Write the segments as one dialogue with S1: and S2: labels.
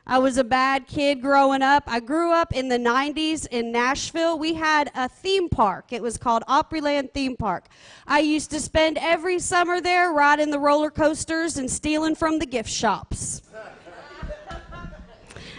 S1: I was a bad kid growing up. I grew up in the 90s in Nashville. We had a theme park. It was called Opryland Theme Park. I used to spend every summer there riding the roller coasters and stealing from the gift shops.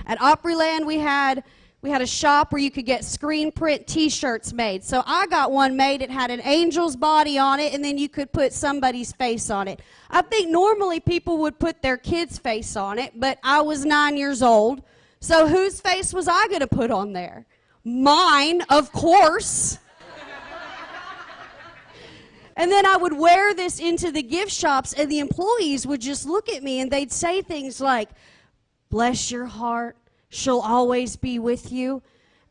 S1: At Opryland, we had a shop where you could get screen print t-shirts made. So I got one made. It had an angel's body on it, and then you could put somebody's face on it. I think normally people would put their kid's face on it, but I was 9 years old. So whose face was I going to put on there? Mine, of course. And then I would wear this into the gift shops, and the employees would just look at me, and they'd say things like, "Bless your heart, she'll always be with you."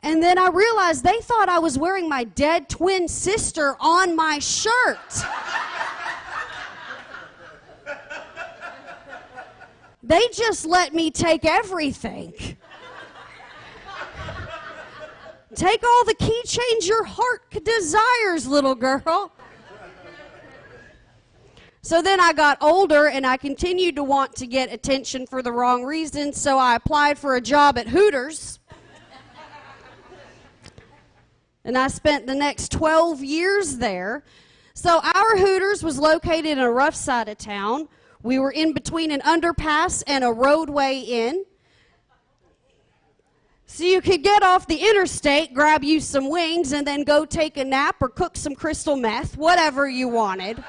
S1: And then I realized they thought I was wearing my dead twin sister on my shirt. They just let me take everything. Take all the keychains your heart desires, little girl. So then I got older, and I continued to want to get attention for the wrong reasons, so I applied for a job at Hooters. And I spent the next 12 years there. So our Hooters was located in a rough side of town. We were in between an underpass and a roadway inn. So you could get off the interstate, grab you some wings, and then go take a nap or cook some crystal meth, whatever you wanted.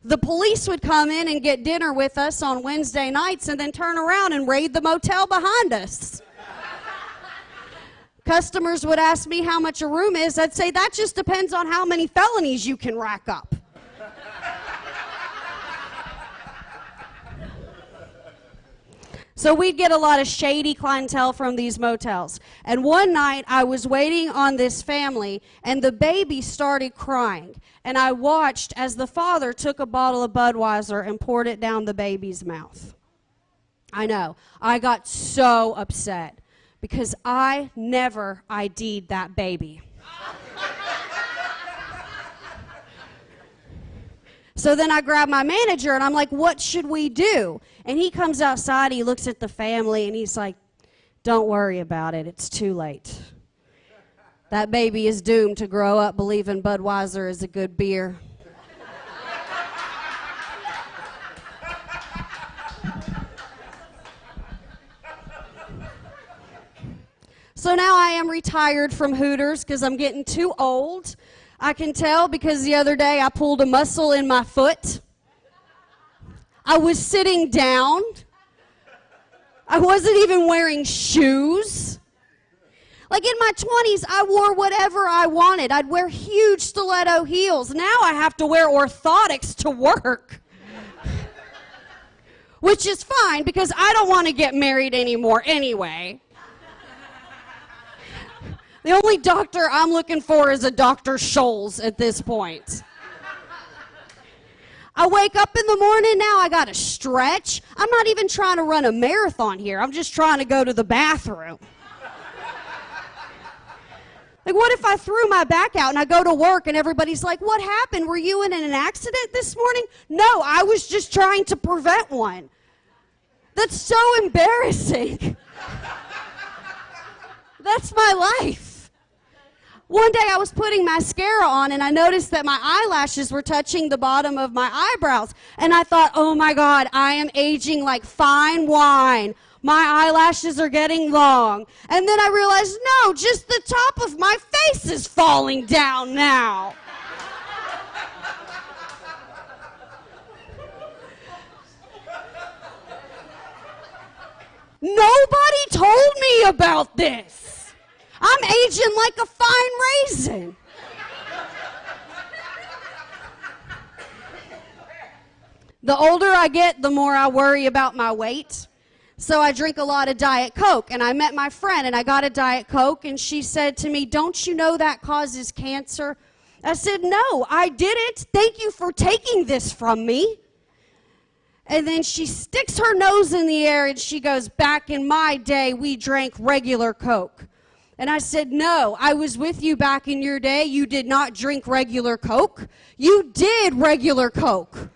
S1: The police would come in and get dinner with us on Wednesday nights and then turn around and raid the motel behind us. Customers would ask me how much a room is. I'd say that just depends on how many felonies you can rack up. So we'd get a lot of shady clientele from these motels. And one night I was waiting on this family, and the baby started crying. And I watched as the father took a bottle of Budweiser and poured it down the baby's mouth. I know. I got so upset because I never ID'd that baby. So then I grabbed my manager, and I'm like, "What should we do?" And he comes outside, he looks at the family, and he's like, "Don't worry about it. It's too late. That baby is doomed to grow up believing Budweiser is a good beer." So now I am retired from Hooters because I'm getting too old. I can tell because the other day I pulled a muscle in my foot. I was sitting down. I wasn't even wearing shoes. Like in my 20s, I wore whatever I wanted. I'd wear huge stiletto heels. Now I have to wear orthotics to work. Which is fine because I don't want to get married anymore anyway. The only doctor I'm looking for is a Dr. Scholl's at this point. I wake up in the morning now, I got to stretch. I'm not even trying to run a marathon here. I'm just trying to go to the bathroom. Like, what if I threw my back out and I go to work and everybody's like, "What happened? Were you in an accident this morning?" No, I was just trying to prevent one. That's so embarrassing. That's my life. One day I was putting mascara on and I noticed that my eyelashes were touching the bottom of my eyebrows. And I thought, "Oh my God, I am aging like fine wine. My eyelashes are getting long." And then I realized, no, just the top of my face is falling down now. Nobody told me about this. I'm aging like a fine raisin. The older I get, the more I worry about my weight. So I drink a lot of Diet Coke. And I met my friend, and I got a Diet Coke, and she said to me, "Don't you know that causes cancer?" I said, "No, I didn't. Thank you for taking this from me." And then she sticks her nose in the air, and she goes, "Back in my day, we drank regular Coke." And I said, "No, I was with you back in your day. You did not drink regular Coke. You did regular Coke."